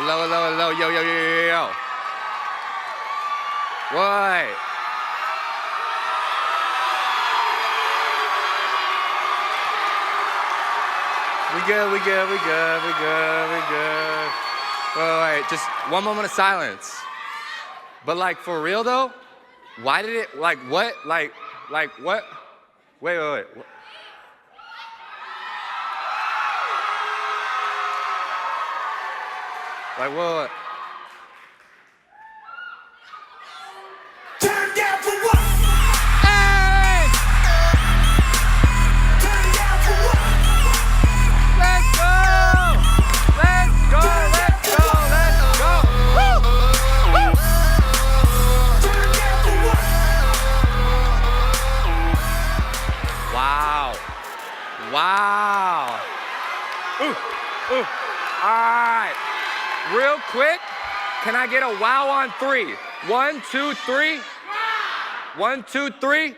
hello, yo. What? We good. Wait, just one moment of silence. But like, for real though, why did it, like what? Like what? Wait. Like what? Turn down for what? Hey! Turn down for what? Let's go! Woo! Turn down for what? Wow. Ooh. All right. Real quick, can I get a wow on 3? 1, 2, 3. 1, 2, 3.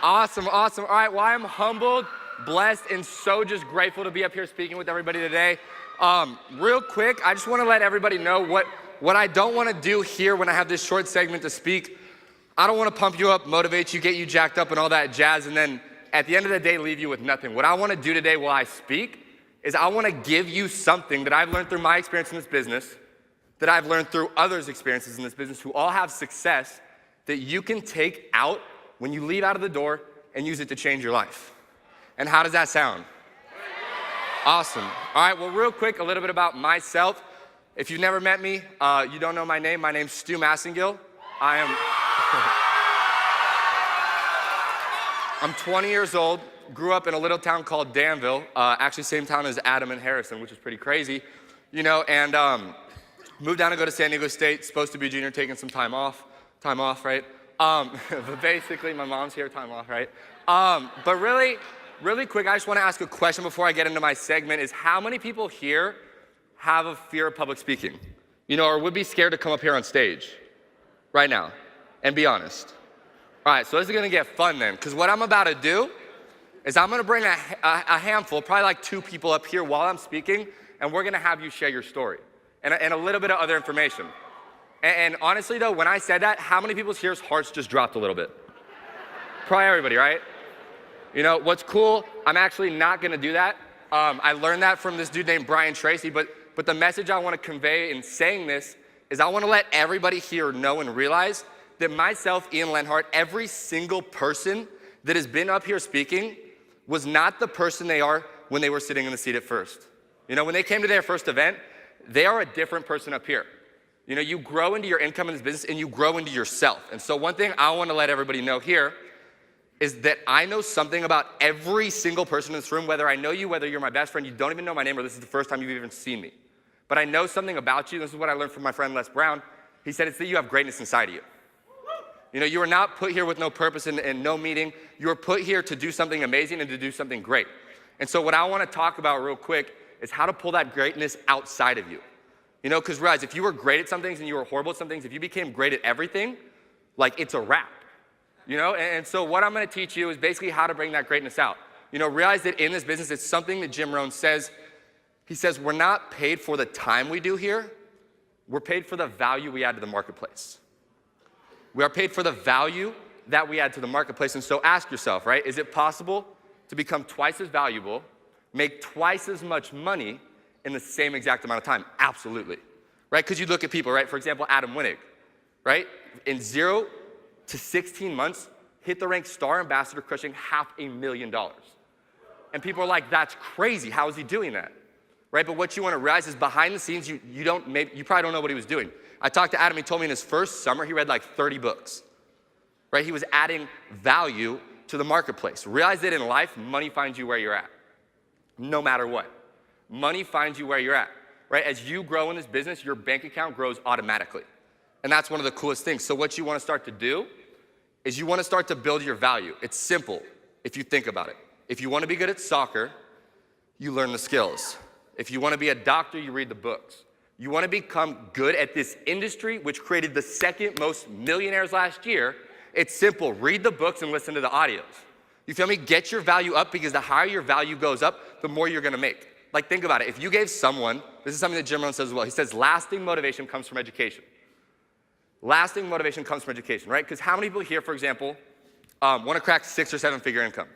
Awesome. All right, well, I'm humbled, blessed, and so just grateful to be up here speaking with everybody today. Real quick, I just want to let everybody know what I don't want to do here when I have this short segment to speak. I don't want to pump you up, motivate you, get you jacked up and all that jazz, and then at the end of the day, leave you with nothing. What I want to do today while I speak is I want to give you something that I've learned through my experience in this business, that I've learned through others' experiences in this business who all have success, that you can take out when you leave out of the door and use it to change your life. And how does that sound? Awesome. All right, well, real quick, a little bit about myself. If you've never met me, you don't know my name. My name's Stu Massengill. I'm 20 years old, grew up in a little town called Danville, actually same town as Adam and Harrison, which is pretty crazy, and moved down to go to San Diego State, supposed to be a junior, taking some time off, right? But basically, my mom's here, time off, right? But really quick, I just want to ask a question before I get into my segment, is how many people here have a fear of public speaking? Or would be scared to come up here on stage right now and be honest? All right, so this is gonna get fun then, because what I'm about to do is I'm gonna bring a handful, probably like 2 people up here while I'm speaking, and we're gonna have you share your story and a little bit of other information. And honestly though, when I said that, how many people's here's hearts just dropped a little bit? Probably everybody, right? What's cool, I'm actually not gonna do that. I learned that from this dude named Brian Tracy, but the message I wanna convey in saying this is I wanna let everybody here know and realize that myself, Ian Lenhart, every single person that has been up here speaking was not the person they are when they were sitting in the seat at first. When they came to their first event, they are a different person up here. You grow into your income in this business and you grow into yourself. And so one thing I want to let everybody know here is that I know something about every single person in this room, whether I know you, whether you're my best friend, you don't even know my name, or this is the first time you've even seen me. But I know something about you. This is what I learned from my friend Les Brown. He said it's that you have greatness inside of you. You were not put here with no purpose and no meaning. You were put here to do something amazing and to do something great. And so what I want to talk about real quick is how to pull that greatness outside of you. Because realize, if you were great at some things and you were horrible at some things, if you became great at everything, like it's a wrap. And so what I'm going to teach you is basically how to bring that greatness out. Realize that in this business, it's something that Jim Rohn says. He says, we're not paid for the time we do here. We're paid for the value we add to the marketplace. We are paid for the value that we add to the marketplace. And so ask yourself, right? Is it possible to become twice as valuable, make twice as much money in the same exact amount of time? Absolutely, right? Because you look at people, right? For example, Adam Winnig, right? In 0 to 16 months, hit the rank star ambassador, crushing $500,000. And people are like, that's crazy. How is he doing that? Right? But what you want to realize is behind the scenes, you probably don't know what he was doing. I talked to Adam, he told me in his first summer, he read like 30 books, right? He was adding value to the marketplace. Realize that in life, money finds you where you're at, no matter what. Money finds you where you're at, right? As you grow in this business, your bank account grows automatically. And that's one of the coolest things. So what you want to start to do is you want to start to build your value. It's simple if you think about it. If you want to be good at soccer, you learn the skills. If you want to be a doctor, you read the books. You want to become good at this industry, which created the second most millionaires last year. It's simple. Read the books and listen to the audios. You feel me? Get your value up, because the higher your value goes up, the more you're going to make. Like, think about it. If you gave someone, this is something that Jim Rohn says as well. He says, lasting motivation comes from education. Lasting motivation comes from education, right? Because how many people here, for example, want to crack 6 or 7 figure income?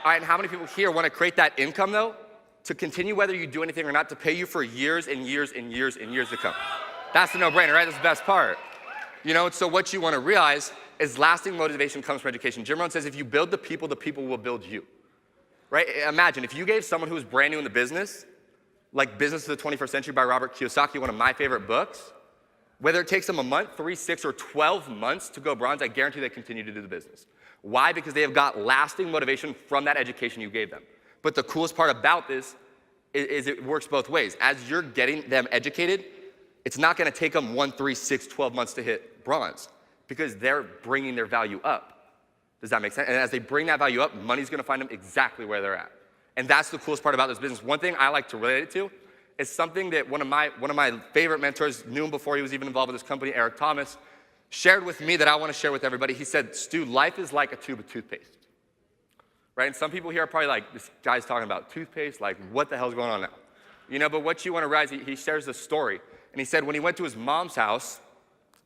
All right, and how many people here want to create that income, though, to continue whether you do anything or not, to pay you for years and years and years and years to come? That's the no-brainer, right? That's the best part. You know, so what you want to realize is lasting motivation comes from education. Jim Rohn says if you build the people will build you, right? Imagine if you gave someone who was brand new in the business, like Business of the 21st Century by Robert Kiyosaki, one of my favorite books, whether it takes them a month, 3, 6, or 12 months to go bronze, I guarantee they continue to do the business. Why? Because they have got lasting motivation from that education you gave them. But the coolest part about this is it works both ways. As you're getting them educated, it's not gonna take them 1, 3, 6, 12 months to hit bronze because they're bringing their value up. Does that make sense? And as they bring that value up, money's gonna find them exactly where they're at. And that's the coolest part about this business. One thing I like to relate it to is something that one of my favorite mentors, knew him before he was even involved with this company, Eric Thomas, shared with me that I want to share with everybody. He said, Stu, life is like a tube of toothpaste. Right? And some people here are probably like, this guy's talking about toothpaste, like what the hell's going on now? You know, but what you want to realize, he shares this story. And he said when he went to his mom's house,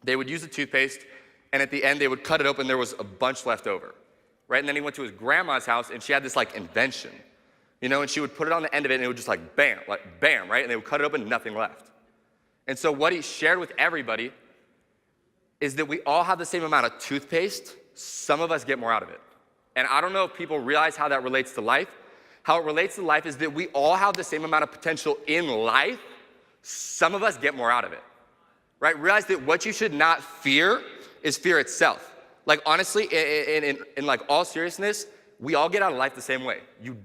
they would use the toothpaste, and at the end they would cut it open, there was a bunch left over. Right? And then he went to his grandma's house, and she had this like invention. You know, and she would put it on the end of it, and it would just like bam, right? And they would cut it open, nothing left. And so what he shared with everybody is that we all have the same amount of toothpaste. Some of us get more out of it. And I don't know if people realize how that relates to life. How it relates to life is that we all have the same amount of potential in life. Some of us get more out of it, right? Realize that what you should not fear is fear itself. Like honestly, in like all seriousness, we all get out of life the same way. You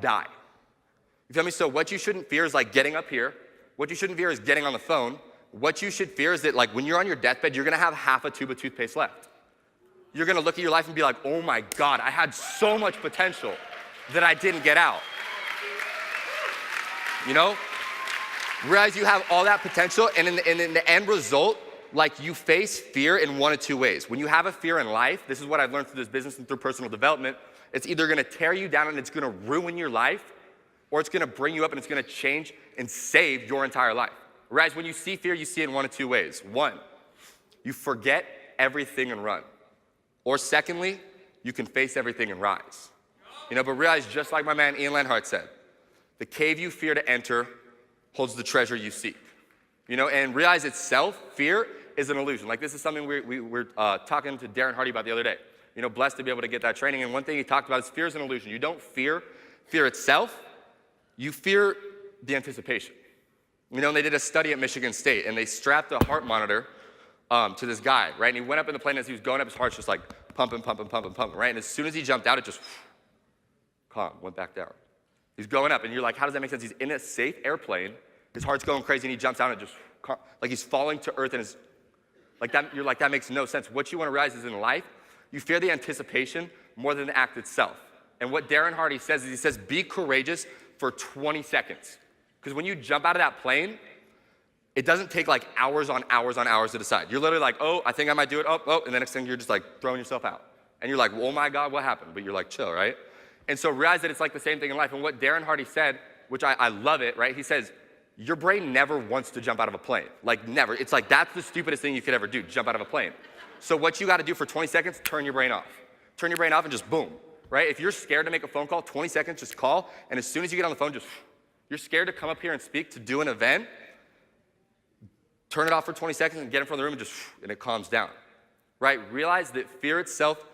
die. You feel me? So what you shouldn't fear is like getting up here. What you shouldn't fear is getting on the phone. What you should fear is that like when you're on your deathbed, you're gonna have half a tube of toothpaste left. You're gonna look at your life and be like, oh my God, I had so much potential that I didn't get out. You know? Realize you have all that potential, and in the end result, like you face fear in one of two ways. When you have a fear in life, this is what I've learned through this business and through personal development, it's either gonna tear you down and it's gonna ruin your life, or it's gonna bring you up and it's gonna change and save your entire life. Whereas when you see fear, you see it in one of two ways. One, you forget everything and run. Or secondly, you can face everything and rise. You know, but realize, just like my man Ian Lanhart said, the cave you fear to enter holds the treasure you seek. You know, and realize itself, fear is an illusion. Like this is something we were talking to Darren Hardy about the other day. You know, blessed to be able to get that training. And one thing he talked about is fear is an illusion. You don't fear itself. You fear the anticipation. You know, and they did a study at Michigan State, and they strapped a heart monitor to this guy, right? And he went up in the plane, as he was going up, his heart's just like pumping, right? And as soon as he jumped out, it just calm, went back down. He's going up, and you're like, how does that make sense? He's in a safe airplane, his heart's going crazy, and he jumps out and it just, like he's falling to earth, and is like that. You're like, that makes no sense. What you want to realize is in life, you fear the anticipation more than the act itself. And what Darren Hardy says is, he says, be courageous for 20 seconds. Because when you jump out of that plane, it doesn't take like hours on hours on hours to decide. You're literally like, oh, I think I might do it, oh, and the next thing you're just like throwing yourself out. And you're like, oh my God, what happened? But you're like, chill, right? And so realize that it's like the same thing in life. And what Darren Hardy said, which I love it, right? He says, your brain never wants to jump out of a plane. Like never. It's like, that's the stupidest thing you could ever do, jump out of a plane. So what you gotta do for 20 seconds, turn your brain off. Turn your brain off and just boom, right? If you're scared to make a phone call, 20 seconds, just call. And as soon as you get on the phone, just, you're scared to come up here and speak, to do an event, turn it off for 20 seconds and get in front of the room and it calms down, right? Realize that fear itself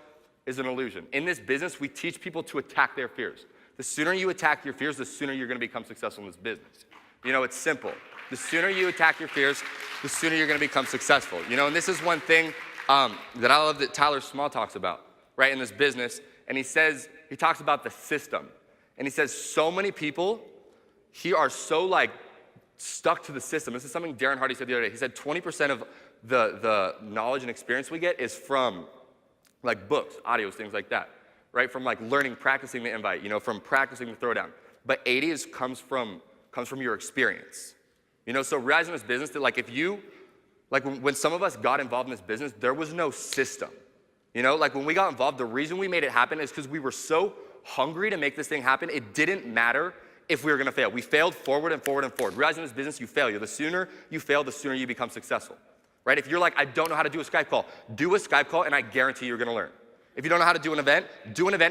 is an illusion. In this business, we teach people to attack their fears. The sooner you attack your fears, the sooner you're gonna become successful in this business. You know, it's simple. The sooner you attack your fears, the sooner you're gonna become successful. You know, and this is one thing that I love that Tyler Small talks about, right, in this business. And he talks about the system. And he says, so many people here are so like stuck to the system. This is something Darren Hardy said the other day. He said 20% of the knowledge and experience we get is from like books, audios, things like that, right? From like learning, practicing the invite, you know, from practicing the throwdown. But 80 comes from your experience. You know, so realize in this business that like if you, like when some of us got involved in this business, there was no system. You know, like when we got involved, the reason we made it happen is because we were so hungry to make this thing happen. It didn't matter if we were gonna fail. We failed forward and forward and forward. Realizing in this business, you fail. The sooner you fail, the sooner you become successful, right? If you're like, I don't know how to do a Skype call, do a Skype call and I guarantee you're gonna learn. If you don't know how to do an event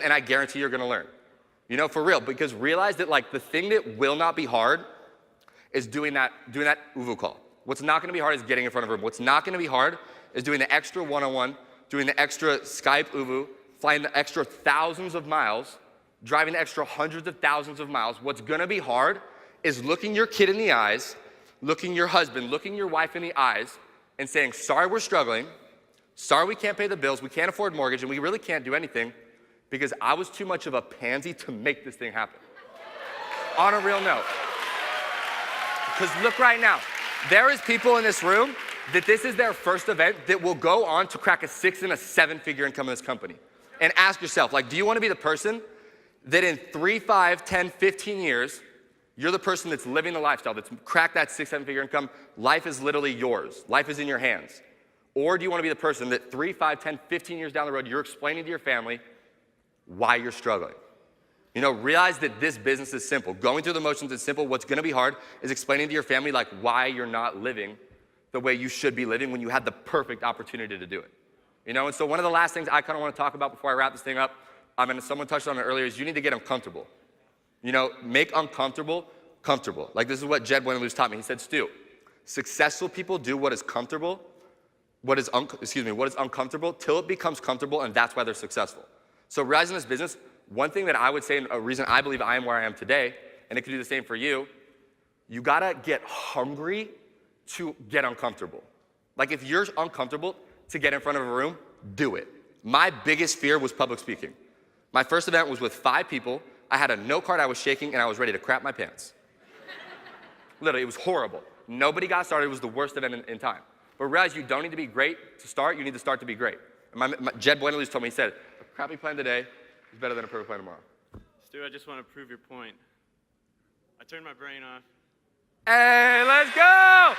and I guarantee you're gonna learn. You know, for real, because realize that like the thing that will not be hard is doing that UVU call. What's not gonna be hard is getting in front of a room. What's not gonna be hard is doing the extra one-on-one, doing the extra Skype UVU, flying the extra thousands of miles, driving the extra hundreds of thousands of miles. What's gonna be hard is looking your kid in the eyes, looking your husband, looking your wife in the eyes, and saying, sorry we're struggling, sorry we can't pay the bills, we can't afford mortgage, and we really can't do anything because I was too much of a pansy to make this thing happen. On a real note. Because look right now, there is people in this room that this is their first event that will go on to crack a 6 and a 7-figure income in this company. And ask yourself, like, do you want to be the person that in 3, 5, 10, 15 years, you're the person that's living the lifestyle, that's cracked that 6, 7-figure income, life is literally yours, life is in your hands. Or do you want to be the person that 3, 5, 10, 15 years down the road, you're explaining to your family why you're struggling? You know, realize that this business is simple. Going through the motions is simple. What's gonna be hard is explaining to your family like why you're not living the way you should be living when you had the perfect opportunity to do it. You know, and so one of the last things I kind of want to talk about before I wrap this thing up, and someone touched on it earlier, is you need to get uncomfortable. You know, make uncomfortable comfortable. Like this is what Jed Buenalu's taught me. He said, Stu, successful people do what is comfortable, what is uncomfortable till it becomes comfortable, and that's why they're successful. So realizing this business, one thing that I would say, and a reason I believe I am where I am today, and it could do the same for you, you gotta get hungry to get uncomfortable. Like if you're uncomfortable to get in front of a room, do it. My biggest fear was public speaking. My first event was with 5 people. I had a note card, I was shaking, and I was ready to crap my pants. Literally, it was horrible. Nobody got started, it was the worst event in time. But realize you don't need to be great to start, you need to start to be great. Jed Buenalu's told me, he said, a crappy plan today is better than a perfect plan tomorrow. Stu, I just want to prove your point. I turned my brain off. Hey, let's go!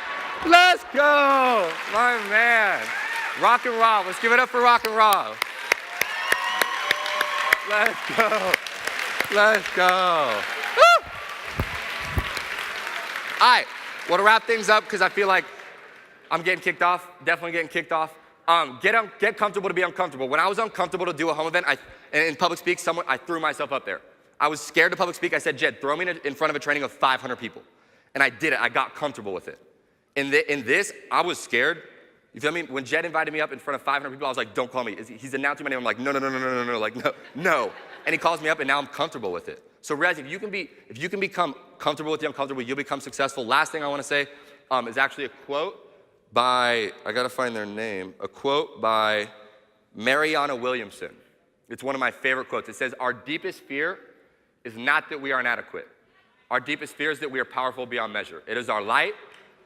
Let's go! My man. Rock and roll. Let's give it up for rock and roll. Let's go. Let's go. Woo! All right, well, to wrap things up, because I feel like I'm getting kicked off, definitely getting kicked off. Get comfortable to be uncomfortable. When I was uncomfortable to do a home event, in public speak, I threw myself up there. I was scared to public speak. I said, Jed, throw me in front of a training of 500 people. And I did it. I got comfortable with it. In this, I was scared. You feel me? When Jed invited me up in front of 500 people, I was like, don't call me. He's announcing my name. I'm like, no, like, no. And he calls me up, and now I'm comfortable with it. So realize if you can become comfortable with the uncomfortable, you'll become successful. Last thing I want to say is actually a quote by, I got to find their name, a quote by Mariana Williamson. It's one of my favorite quotes. It says, our deepest fear is not that we are inadequate. Our deepest fear is that we are powerful beyond measure. It is our light,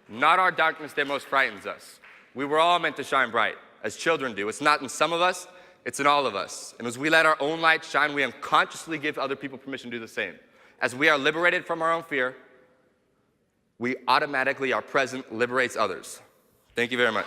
not our darkness, that most frightens us. We were all meant to shine bright, as children do. It's not in some of us, it's in all of us. And as we let our own light shine, we unconsciously give other people permission to do the same. As we are liberated from our own fear, we automatically, our present liberates others. Thank you very much.